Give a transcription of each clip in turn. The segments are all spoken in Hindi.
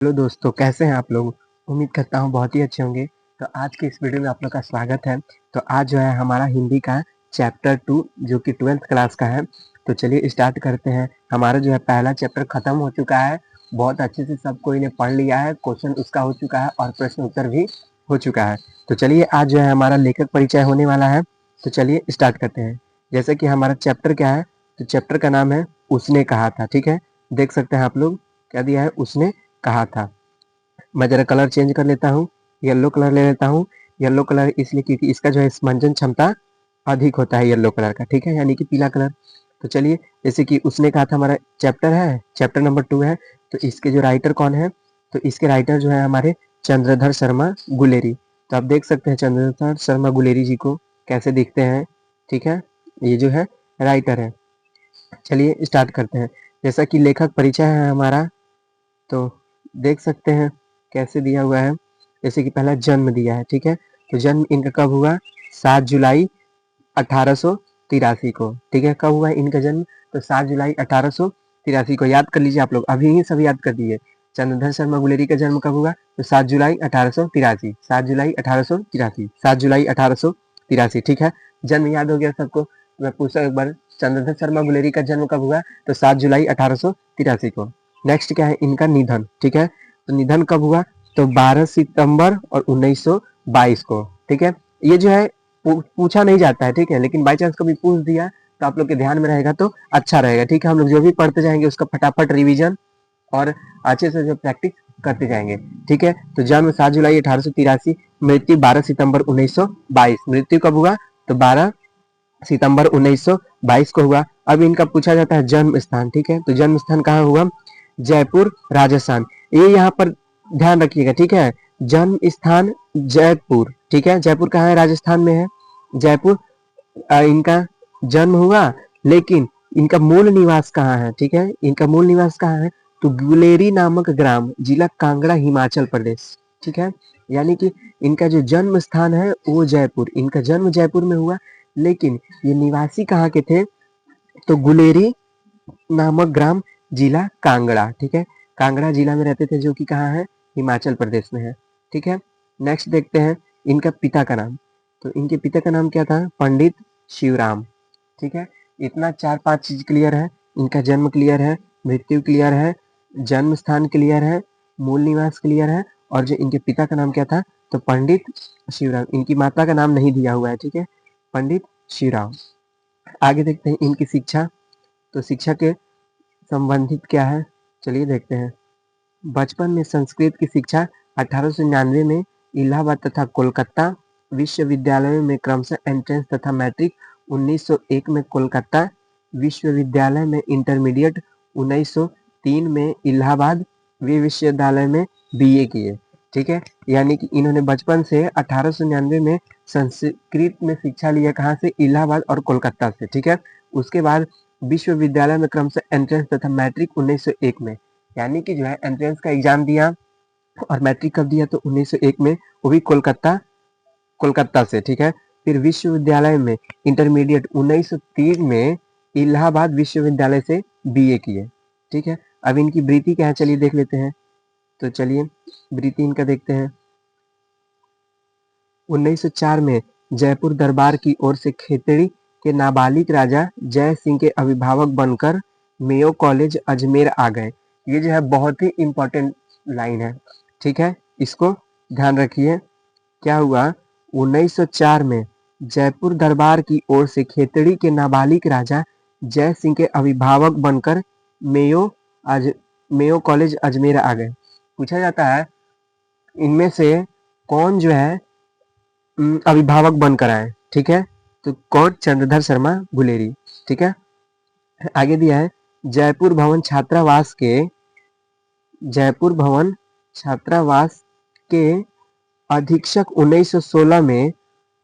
हेलो दोस्तों, कैसे हैं आप लोग? उम्मीद करता हूँ बहुत ही अच्छे होंगे। तो आज के इस वीडियो में आप लोग का स्वागत है। तो आज जो है हमारा हिंदी का चैप्टर 2 जो कि 12th क्लास का है। तो चलिए स्टार्ट करते हैं। हमारा जो है पहला चैप्टर खत्म हो चुका है। बहुत अच्छे से सब कोई ने पढ़ लिया है, क्वेश्चन उसका हो चुका है और प्रश्न उत्तर भी हो चुका है। तो चलिए आज जो है हमारा लेखक परिचय होने वाला है। तो चलिए स्टार्ट करते हैं। जैसे कि हमारा चैप्टर क्या है, तो चैप्टर का नाम है उसने कहा था। ठीक है, देख सकते हैं आप लोग क्या दिया है, उसने कहा था। मैं जरा कलर चेंज कर लेता हूँ, येलो कलर ले लेता हूँ। येलो कलर इसलिए क्योंकि इसका जो है स्पंजन क्षमता अधिक होता है येलो कलर का। ठीक है, यानी कि पीला कलर। तो चलिए, जैसे कि उसने कहा था हमारा चैप्टर है, चैप्टर नंबर 2 है। तो इसके जो राइटर कौन है, तो इसके राइटर जो है हमारे चंद्रधर शर्मा गुलेरी। तो आप देख सकते हैं चंद्रधर शर्मा गुलेरी जी को कैसे दिखते हैं। ठीक है, ये जो है राइटर है। चलिए स्टार्ट करते हैं। जैसा कि लेखक परिचय है हमारा, तो देख सकते हैं कैसे दिया हुआ है। जैसे कि पहला जन्म दिया है। ठीक है, तो जन्म इनका कब हुआ, 7 जुलाई 1883 को। ठीक है, कब हुआ इनका जन्म, तो 7 जुलाई 1883 को। याद कर लीजिए आप लोग, अभी ही सब याद कर दिए। चंद्रधर शर्मा गुलेरी का जन्म कब हुआ, तो 7 जुलाई 1883। 7 जुलाई 1883, 7 जुलाई 1883। ठीक है, जन्म याद हो गया सबको। मैं पूछा एक बार, चंद्रधर शर्मा गुलेरी का जन्म कब हुआ, तो 7 जुलाई 1883 को। नेक्स्ट क्या है, इनका निधन। ठीक है, तो निधन कब हुआ, तो 12 सितंबर और 1922 को। ठीक है, ये जो है पूछा नहीं जाता है। ठीक है, लेकिन बाई चांस कभी पूछ दिया तो आप लोग के ध्यान में रहेगा तो अच्छा रहेगा। ठीक है, हम लोग जो भी पढ़ते जाएंगे उसका फटाफट रिवीजन और अच्छे से जो प्रैक्टिस करते जाएंगे। ठीक है, तो जन्म 7 जुलाई 1883, मृत्यु 12 सितंबर 1922। मृत्यु कब हुआ, तो 12 सितंबर 1922 को हुआ। अब इनका पूछा जाता है जन्म स्थान। ठीक है, तो जन्म स्थान कहाँ हुआ, जयपुर राजस्थान। ये यहाँ पर ध्यान रखिएगा। ठीक है, जन्म स्थान जयपुर। ठीक है, जयपुर कहाँ है, राजस्थान में है जयपुर। इनका जन्म हुआ, लेकिन इनका मूल निवास कहाँ है। ठीक है, इनका मूल निवास कहाँ है, तो गुलेरी नामक ग्राम, जिला कांगड़ा, हिमाचल प्रदेश। ठीक है, यानी कि इनका जो जन्म स्थान है वो जयपुर, इनका जन्म जयपुर में हुआ, लेकिन ये निवासी कहाँ के थे, तो गुलेरी नामक ग्राम, जिला कांगड़ा। ठीक है, कांगड़ा जिला में रहते थे, जो कि कहाँ है, हिमाचल प्रदेश में है। ठीक है, नेक्स्ट देखते हैं इनका पिता का नाम। तो इनके पिता का नाम क्या था, पंडित शिवराम। ठीक है, इतना 4-5 चीज क्लियर है। इनका जन्म क्लियर है, मृत्यु क्लियर है, जन्म स्थान क्लियर है, मूल निवास क्लियर है, और जो इनके पिता का नाम क्या था, तो पंडित शिवराम। इनकी माता का नाम नहीं दिया हुआ है। ठीक है, पंडित शिवराम। आगे देखते हैं इनकी शिक्षा। तो शिक्षा के संबंधित क्या है, चलिए देखते हैं। बचपन में संस्कृत की शिक्षा 1899 में इलाहाबाद तथा कोलकाता विश्वविद्यालय में क्रमशः एंट्रेंस तथा मैट्रिक, 1901 में कोलकाता विश्वविद्यालय में इंटरमीडिएट, 1903 में इलाहाबाद विश्वविद्यालय में बीए किए। ठीक है, यानी कि इन्होंने बचपन से 1899 में संस्कृत में शिक्षा लिया, कहाँ से, इलाहाबाद और कोलकाता से। ठीक है, उसके बाद विश्वविद्यालय में क्रमशः एंट्रेंस तथा मैट्रिक 1901 में, यानी कि जो है एंट्रेंस का एग्जाम दिया और मैट्रिक कब दिया, तो 1901 में, वो भी कोलकाता कोलकाता से। ठीक है, फिर विश्वविद्यालय में इंटरमीडिएट 1903 में इलाहाबाद विश्वविद्यालय से बीए किए। ठीक है, अब इनकी वृत्ति क्या है, चलिए देख लेते हैं। तो चलिए वृत्ति इनका देखते हैं। 1904 में जयपुर दरबार की ओर से खेतड़ी के नाबालिग राजा जय सिंह के अभिभावक बनकर मेयो कॉलेज अजमेर आ गए। ये जो है बहुत ही इंपॉर्टेंट लाइन है। ठीक है, इसको ध्यान रखिए। क्या हुआ, 1904 में जयपुर दरबार की ओर से खेतड़ी के नाबालिग राजा जय सिंह के अभिभावक बनकर मेयो अज मेयो कॉलेज अजमेर आ गए। पूछा जाता है इनमें से कौन जो है अभिभावक बनकर आए। ठीक है, तो कौन, चंद्रधर शर्मा गुलेरी। ठीक है, आगे दिया है जयपुर भवन छात्रावास के अधीक्षक 1916 में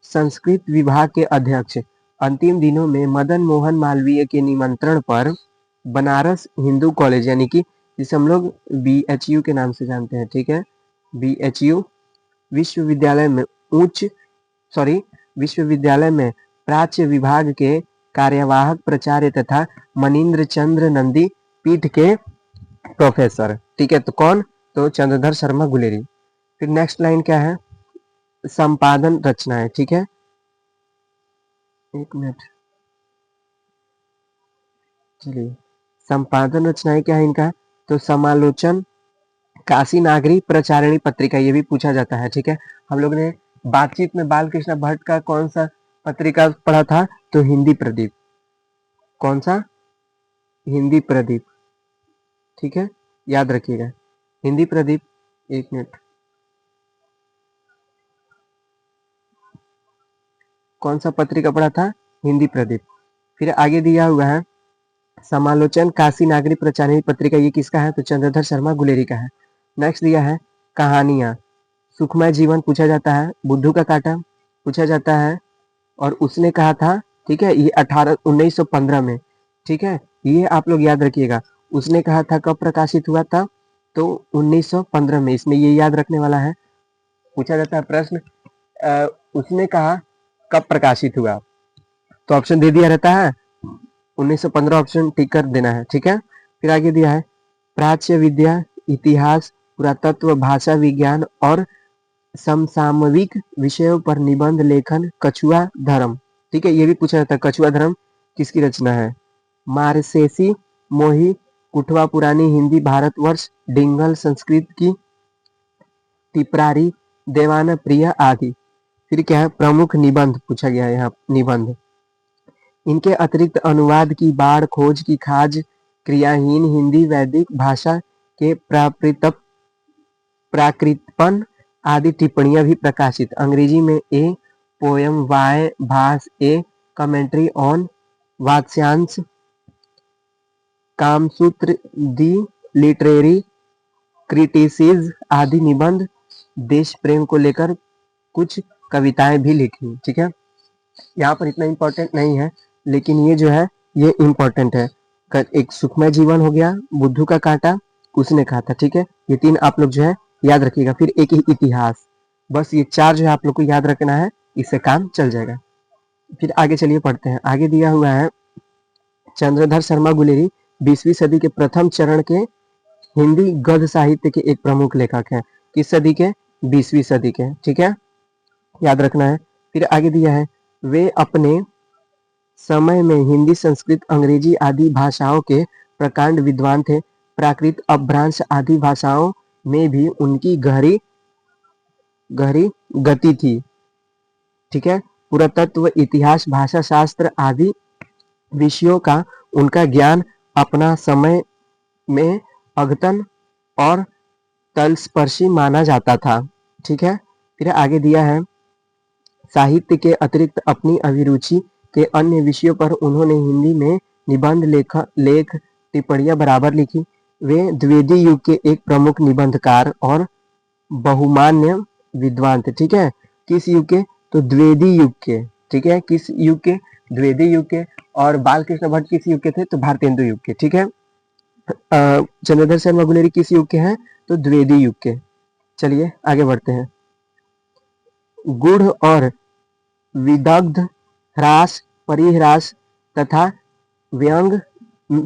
संस्कृत विभाग के अध्यक्ष, अंतिम दिनों में मदन मोहन मालवीय के निमंत्रण पर बनारस हिंदू कॉलेज, यानी कि जिसे हम लोग BHU के नाम से जानते हैं। ठीक है, BHU विश्वविद्यालय में विश्वविद्यालय में प्राच्य विभाग के कार्यवाहक प्राचार्य तथा मनीन्द्र चंद्र नंदी पीठ के प्रोफेसर। ठीक है, तो कौन, तो चंद्रधर शर्मा गुलेरी। फिर नेक्स्ट लाइन क्या है, संपादन रचनाएं, ठीक है, एक मिनट, चलिए संपादन रचनाएं क्या है इनका, तो समालोचन, काशी नागरी प्रचारिणी पत्रिका, ये भी पूछा जाता है, ठीक है। हम लोग ने बातचीत में बाल कृष्ण भट्ट का कौन सा पत्रिका पढ़ा था, तो हिंदी प्रदीप, कौन सा, हिंदी प्रदीप, ठीक है, याद रखिएगा हिंदी प्रदीप। एक मिनट, कौन सा पत्रिका पढ़ा था, हिंदी प्रदीप। फिर आगे दिया हुआ है समालोचन काशी नागरी प्रचारिणी पत्रिका, ये किसका है, तो चंद्रधर शर्मा गुलेरी का है। नेक्स्ट दिया है कहानियां, सुखमय जीवन पूछा जाता है, बुद्धू का कांटा पूछा जाता है, और उसने कहा था, ठीक है, ये 1915 में, ठीक है, ये आप लोग याद रखिएगा। उसने कहा था कब प्रकाशित हुआ था, तो 1915 में, इसमें ये याद रखने वाला है, पूछा जाता है प्रश्न, उसने कहा कब प्रकाशित हुआ, तो ऑप्शन दे दिया रहता है, 1915 ऑप्शन टिक कर देना है, ठीक है। फिर आगे दिया है प्राच्य विद्या, इतिहास, पुरातत्व, भाषा विज्ञान और समसामयिक विषयों पर निबंध लेखन, कछुआ धर्म, ठीक है, ये भी पूछा जाता है, कछुआ धर्म किसकी रचना है, मार्सेसी मोही, कुठवा पुरानी हिंदी भारतवर्ष, डिंगल संस्कृत की टिपरारी, देवाना प्रिय आदि। फिर क्या है प्रमुख निबंध पूछा गया है यहाँ, निबंध, इनके अतिरिक्त अनुवाद की बाढ़, खोज की खाज, क्रियाहीन हिंदी, वैदिक भाषा के प्राकृतपन आदि टिप्पणियां भी प्रकाशित, अंग्रेजी में ए poem, Y Bhasa, A commentary on वाक्यांश, कामसूत्र, दी लिटरेरी क्रिटिसिज्म आदि निबंध, देश प्रेम को लेकर कुछ कविताएं भी लिखी, ठीक है। यहाँ पर इतना इम्पोर्टेंट नहीं है, लेकिन ये जो है ये इम्पोर्टेंट है। एक सुखमय जीवन हो गया, बुद्धू का कांटा उसने कहा था, ठीक है, ये तीन आप लोग जो है याद रखिएगा। फिर एक ही इतिहास, बस ये चार जो है आप लोग को याद रखना है, इससे काम चल जाएगा। फिर आगे चलिए पढ़ते हैं, आगे दिया हुआ है चंद्रधर शर्मा गुलेरी 20वीं सदी के प्रथम चरण के हिंदी गद्य साहित्य के एक प्रमुख लेखक हैं, किस सदी के, 20वीं सदी के, ठीक है, याद रखना है। फिर आगे दिया है वे अपने समय में हिंदी, संस्कृत, अंग्रेजी आदि भाषाओं के प्रकांड विद्वान थे, प्राकृत, अपभ्रंश आदि भाषाओं में भी उनकी गहरी गहरी गति थी, ठीक है, पुरातत्व, इतिहास, भाषा शास्त्र आदि विषयों का उनका ज्ञान अपना समय में अद्यतन और तलस्पर्शी माना जाता था, ठीक है। फिर आगे दिया है साहित्य के अतिरिक्त अपनी अभिरुचि के अन्य विषयों पर उन्होंने हिंदी में निबंध, लेख टिप्पणियां बराबर लिखी। वे द्विवेदी युग के एक प्रमुख निबंधकार और बहुमान्य विद्वान थे, ठीक है, किस युग के, तो द्विवेदी युग के, ठीक है, किस युग के, द्विवेदी युग के। और बाल कृष्ण भट्ट किस युग के थे, तो भारतेंदु युग के, ठीक है। चंद्रधर शर्मा गुलेरी किस युग के हैं, तो द्विवेदी युग के। चलिए आगे बढ़ते हैं, गुढ़ और विदग्ध ह्रास, परिहास तथा व्यंग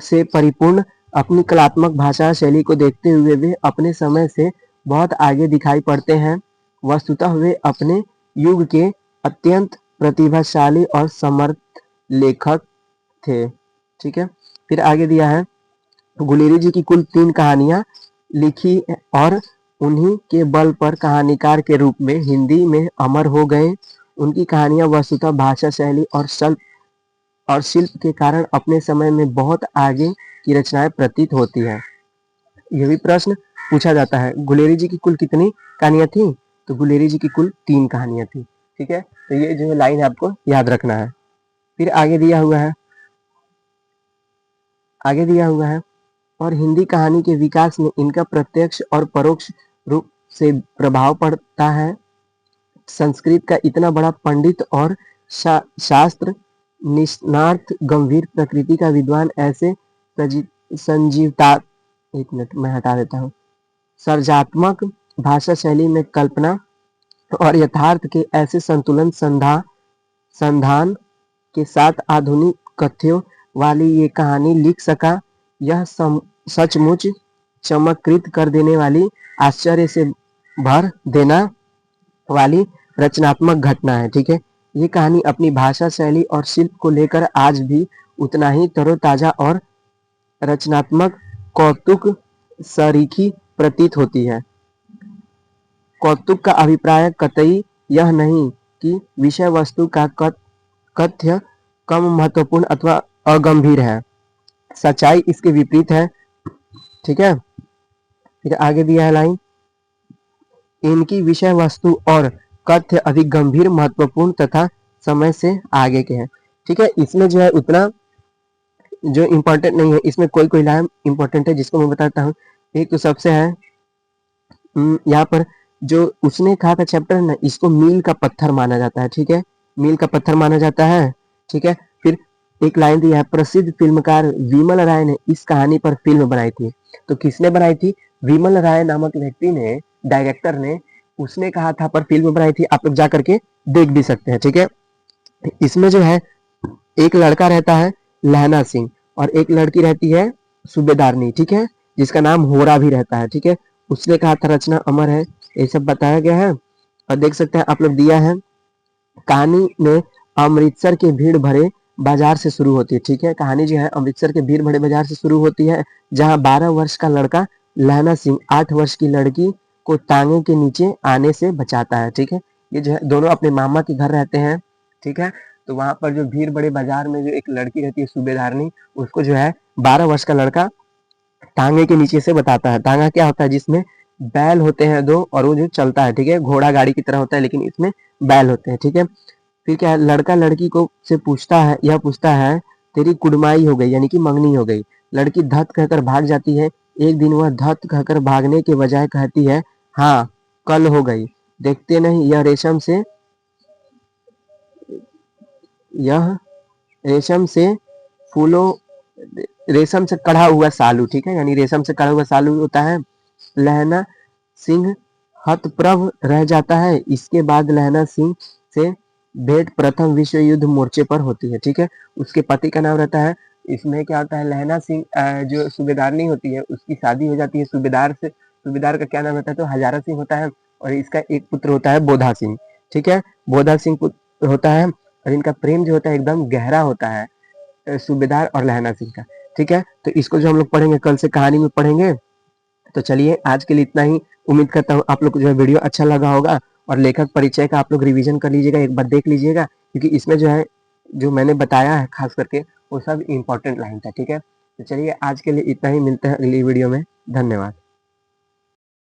से परिपूर्ण अपनी कलात्मक भाषा शैली को देखते हुए वे अपने समय से बहुत आगे दिखाई पड़ते हैं। वस्तुतः वे अपने युग के अत्यंत प्रतिभाशाली और समर्थ लेखक थे, ठीक है। फिर आगे दिया है गुलेरी जी की कुल 3 कहानियां लिखी और उन्हीं के बल पर कहानीकार के रूप में हिंदी में अमर हो गए। उनकी कहानियां वस्तुतः भाषा शैली और शिल्प के कारण अपने समय में बहुत आगे की रचनाएं प्रतीत होती है। यह भी प्रश्न पूछा जाता है, गुलेरी जी की कुल कितनी कहानियां थी, तो गुलेरी जी की कुल 3 कहानियां थी, ठीक है। तो ये जो लाइन आपको याद रखना है। फिर आगे दिया हुआ है, और हिंदी कहानी के विकास में इनका प्रत्यक्ष और परोक्ष रूप से प्रभाव पड़ता है। संस्कृत का इतना बड़ा पंडित और शास्त्र निष्णात, गंभीर प्रकृति का विद्वान, ऐसे संजीवता, एक मिनट मैं हटा देता हूँ, सर्जात्मक भाषा शैली में कल्पना और यथार्थ के ऐसे संतुलन संधान के साथ आधुनिक कथ्यों वाली ये कहानी लिख सका, यह सचमुच चमत्कृत कर देने वाली, आश्चर्य से भर देना वाली रचनात्मक घटना है। ठीक है, ये कहानी अपनी भाषा, शैली और शिल्प को लेकर आज भी उतना ही तरोताजा और रचनात्मक कौतुक सरीखी प्रतीत होती है। कौतुक का अभिप्राय कतई यह नहीं कि विषय वस्तु का कथ्य कम महत्वपूर्ण अथवा अगंभीर है, सच्चाई इसके विपरीत है। ठीक है, फिर आगे दिया है लाइन, इनकी विषय वस्तु और कथ्य अधिक गंभीर, महत्वपूर्ण तथा समय से आगे के हैं। ठीक है, इसमें जो है उतना जो इम्पोर्टेंट नहीं है, इसमें कोई कोई लाइन इम्पोर्टेंट है जिसको मैं बताता हूँ। एक तो सबसे है यहाँ पर जो उसने कहा था चैप्टर ना, इसको मील का पत्थर माना जाता है। ठीक है, मील का पत्थर माना जाता है। ठीक है, फिर एक लाइन दिया है, प्रसिद्ध फिल्मकार विमल राय ने इस कहानी पर फिल्म बनाई थी। तो किसने बनाई थी? विमल राय नामक व्यक्ति ने, डायरेक्टर ने, उसने कहा था पर फिल्म बनाई थी। आप लोग जा करके देख भी सकते हैं। ठीक है, इसमें जो है एक लड़का रहता है लहना सिंह और एक लड़की रहती है सूबेदारनी। ठीक है, जिसका नाम होरा भी रहता है। ठीक है, उसने कहा था रचना अमर है, ये सब बताया गया है। और देख सकते हैं आप लोग दिया है, कहानी में अमृतसर के भीड़ भरे बाजार से शुरू होती है। ठीक है, कहानी जो है अमृतसर के भीड़ भरे बाजार से शुरू होती है, जहां 12 वर्ष का लड़का लहना सिंह 8 वर्ष की लड़की को तांगे के नीचे आने से बचाता है। ठीक है, ये जो है दोनों अपने मामा के घर रहते हैं। ठीक है, तो वहां पर जो भीड़ बड़े बाजार में जो एक लड़की रहती है सूबेदारनी, उसको जो है 12 वर्ष का लड़का तांगे के नीचे से बताता है। तांगा क्या होता है? जिसमें बैल होते हैं दो और वो जो चलता है। ठीक है, घोड़ा गाड़ी की तरह होता है लेकिन इसमें बैल होते हैं। ठीक है, फिर क्या है, लड़का लड़की को से पूछता है, यह पूछता है तेरी कुड़माई हो गई यानी कि मंगनी हो गई। लड़की धत कहकर भाग जाती है। एक दिन वह धत कहकर भागने के बजाय कहती है, हाँ कल हो गई। देखते नहीं यह रेशम से फूलों रेशम से कढ़ा हुआ सालू। ठीक है, यानी रेशम से कढ़ा हुआ सालू होता है। लहना सिंह हतप्रभ रह जाता है। इसके बाद लहना सिंह से भेंट प्रथम विश्व युद्ध मोर्चे पर होती है। ठीक है, उसके पति का नाम रहता है, इसमें क्या होता है, लहना सिंह जो सूबेदारनी होती है उसकी शादी हो जाती है सूबेदार से। सूबेदार का क्या नाम रहता है? तो हजारा सिंह होता है। और इसका एक पुत्र होता है बोधा सिंह। ठीक है, बोधा सिंह पुत्र होता है और इनका प्रेम जो होता है एकदम गहरा होता है सूबेदार और लहना सिंह का। ठीक है, तो इसको जो हम लोग पढ़ेंगे कल से कहानी में पढ़ेंगे। तो चलिए आज के लिए इतना ही। उम्मीद करता हूँ आप लोग को जो है वीडियो अच्छा लगा होगा और लेखक परिचय का आप लोग रिवीजन कर लीजिएगा, एक बार देख लीजिएगा, क्योंकि इसमें जो है जो मैंने बताया है खास करके वो सब इम्पोर्टेंट लाइन था। ठीक है, तो चलिए आज के लिए इतना ही, मिलते हैं अगली वीडियो में। धन्यवाद।